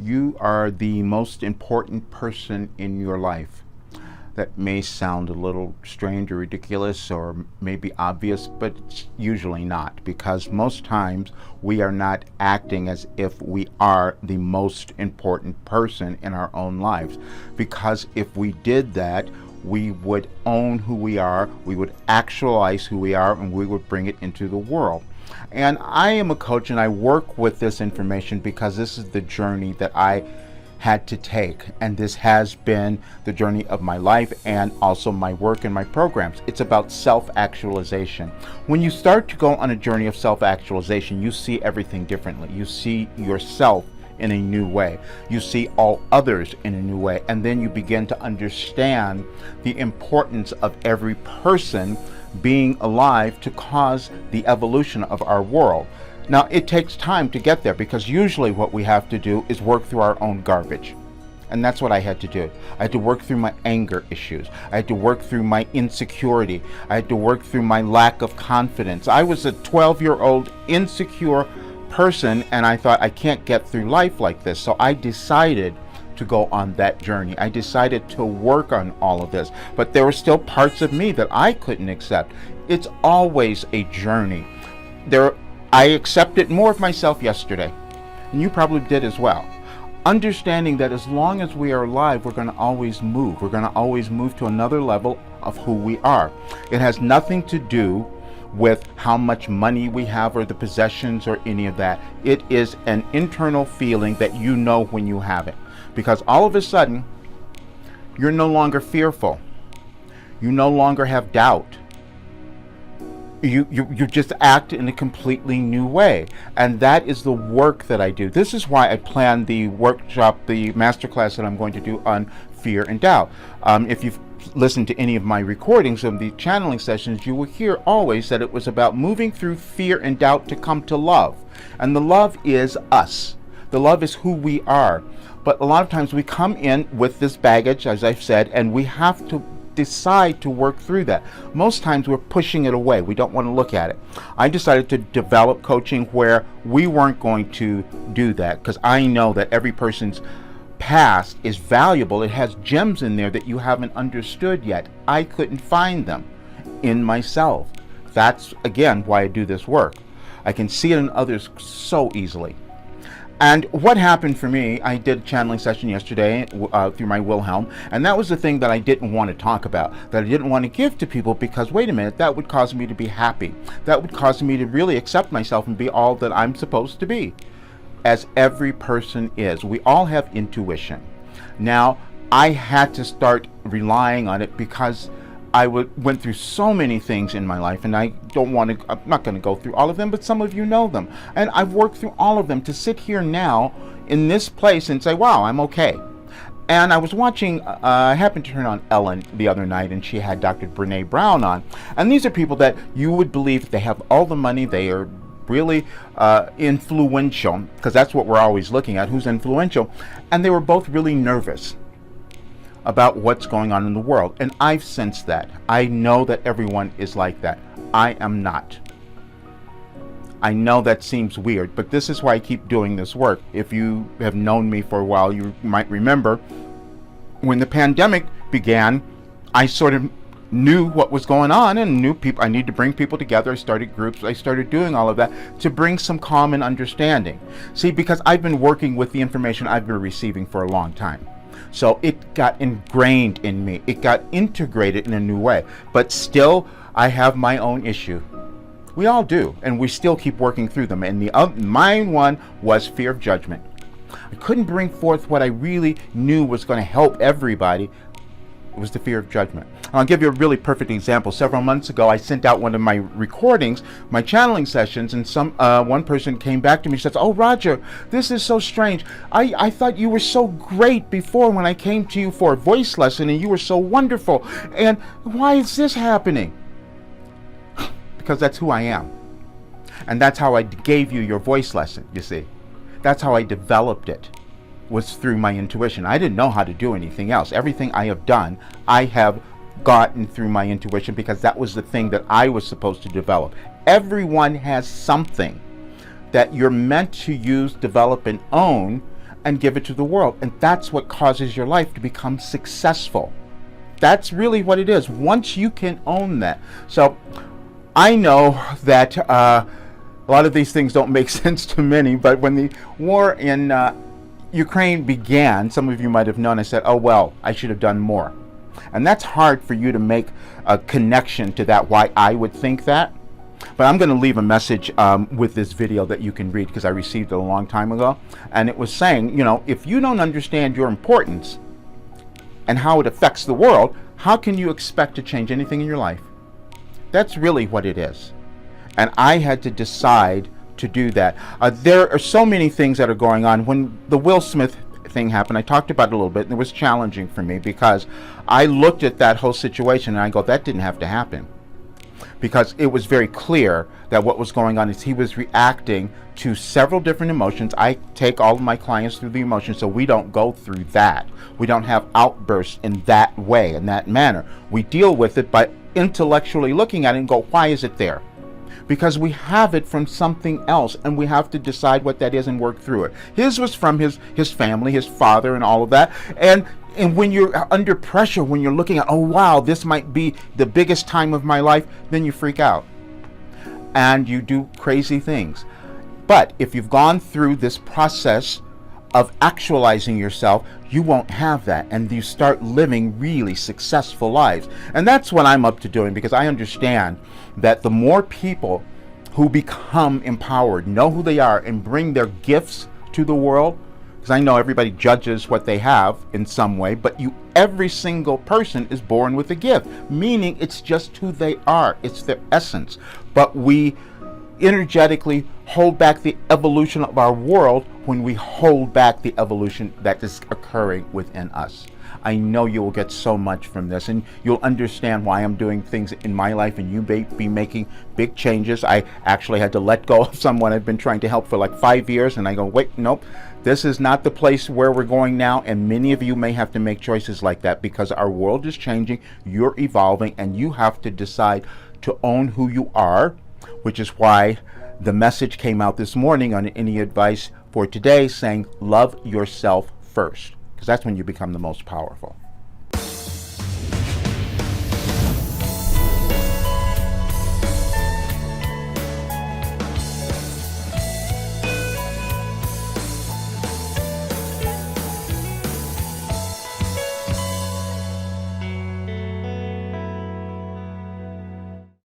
You are the most important person in your life. That may sound a little strange or ridiculous or maybe obvious, but it's usually not, because most times we are not acting as if we are the most important person in our own lives. Because if we did that, we would own who we are, we would actualize who we are, and we would bring it into the world. And I am a coach, and I work with this information because this is the journey that I had to take, and this has been the journey of my life and also my work and my programs. It's about self-actualization. When you start to go on a journey of self-actualization, you see everything differently. You see yourself in a new way. You see all others in a new way, and then you begin to understand the importance of every person being alive to cause the evolution of our world. Now, it takes time to get there, because usually what we have to do is work through our own garbage. And that's what I had to do. I had to work through my anger issues. I had to work through my insecurity. I had to work through my lack of confidence. I was a 12-year-old insecure person, and I thought, I can't get through life like this. So I decided to go on that journey. I decided to work on all of this, but there were still parts of me that I couldn't accept. It's always a journey. I accepted more of myself yesterday, and you probably did as well. Understanding that as long as we are alive, we're going to always move. We're going to always move to another level of who we are. It has nothing to do with how much money we have or the possessions or any of that. It is an internal feeling that you know when you have it. Because all of a sudden, you're no longer fearful. You no longer have doubt. You just act in a completely new way. And that is the work that I do. This is why I planned the workshop, the masterclass that I'm going to do on fear and doubt. If you've listened to any of my recordings of the channeling sessions, you will hear always that it was about moving through fear and doubt to come to love. And the love is us. The love is who we are. But a lot of times we come in with this baggage, as I've said, and we have to decide to work through that. Most times we're pushing it away. We don't want to look at it. I decided to develop coaching where we weren't going to do that, because I know that every person's past is valuable. It has gems in there that you haven't understood yet. I couldn't find them in myself. That's, again, why I do this work. I can see it in others so easily. And what happened for me, I did a channeling session yesterday through my Wilhelm, and that was the thing that I didn't want to talk about, that I didn't want to give to people, because, wait a minute, that would cause me to be happy. That would cause me to really accept myself and be all that I'm supposed to be, as every person is. We all have intuition. Now, I had to start relying on it because I went through so many things in my life, and I'm not going to go through all of them, but some of you know them. And I've worked through all of them to sit here now in this place and say, wow, I'm okay. And I was watching, I happened to turn on Ellen the other night, and she had Dr. Brene Brown on. And these are people that you would believe they have all the money, they are really influential, because that's what we're always looking at, who's influential. And they were both really nervous about what's going on in the world. And I've sensed that. I know that everyone is like that. I am not. I know that seems weird, but this is why I keep doing this work. If you have known me for a while, you might remember when the pandemic began, I sort of knew what was going on and knew I need to bring people together. I started groups. I started doing all of that to bring some calm and understanding. See, because I've been working with the information I've been receiving for a long time. So it got ingrained in me. It got integrated in a new way. But still, I have my own issue. We all do, and we still keep working through them. And mine one was fear of judgment. I couldn't bring forth what I really knew was going to help everybody. It was the fear of judgment. And I'll give you a really perfect example. Several months ago, I sent out one of my recordings, my channeling sessions, and one person came back to me and says, "Oh, Roger, this is so strange. I thought you were so great before when I came to you for a voice lesson, and you were so wonderful. And why is this happening?" Because that's who I am. And that's how I gave you your voice lesson, you see. That's how I developed it, was through my intuition. I didn't know how to do anything else. Everything I have done, I have gotten through my intuition, because that was the thing that I was supposed to develop. Everyone has something that you're meant to use, develop, and own, and give it to the world. And that's what causes your life to become successful. That's really what it is, once you can own that. So I know that a lot of these things don't make sense to many, but when the war in Ukraine began, some of you might have known, I said, oh, well, I should have done more. And that's hard for you to make a connection to that, why I would think that. But I'm going to leave a message with this video that you can read, because I received it a long time ago. And it was saying, you know, if you don't understand your importance and how it affects the world, how can you expect to change anything in your life? That's really what it is. And I had to decide to do that. There are so many things that are going on. When the Will Smith thing happened, I talked about it a little bit, and it was challenging for me because I looked at that whole situation and I go, that didn't have to happen. Because it was very clear that what was going on is he was reacting to several different emotions. I take all of my clients through the emotions, so we don't go through that. We don't have outbursts in that way, in that manner. We deal with it by intellectually looking at it and go, why is it there? Because we have it from something else, and we have to decide what that is and work through it. His was from his family, his father, and all of that. And when you're under pressure, when you're looking at, oh wow, this might be the biggest time of my life, then you freak out and you do crazy things. But if you've gone through this process of actualizing yourself, you won't have that, and you start living really successful lives. And that's what I'm up to doing, because I understand that the more people who become empowered, know who they are, and bring their gifts to the world, because I know everybody judges what they have in some way, but every single person is born with a gift, meaning it's just who they are, it's their essence. But we energetically hold back the evolution of our world when we hold back the evolution that is occurring within us. I know you will get so much from this, and you'll understand why I'm doing things in my life, and you may be making big changes. I actually had to let go of someone I've been trying to help for like 5 years, and I go, wait, nope, this is not the place where we're going now. And many of you may have to make choices like that, because our world is changing, you're evolving, and you have to decide to own who you are, which is why the message came out this morning on Any Advice for Today saying, love yourself first, because that's when you become the most powerful.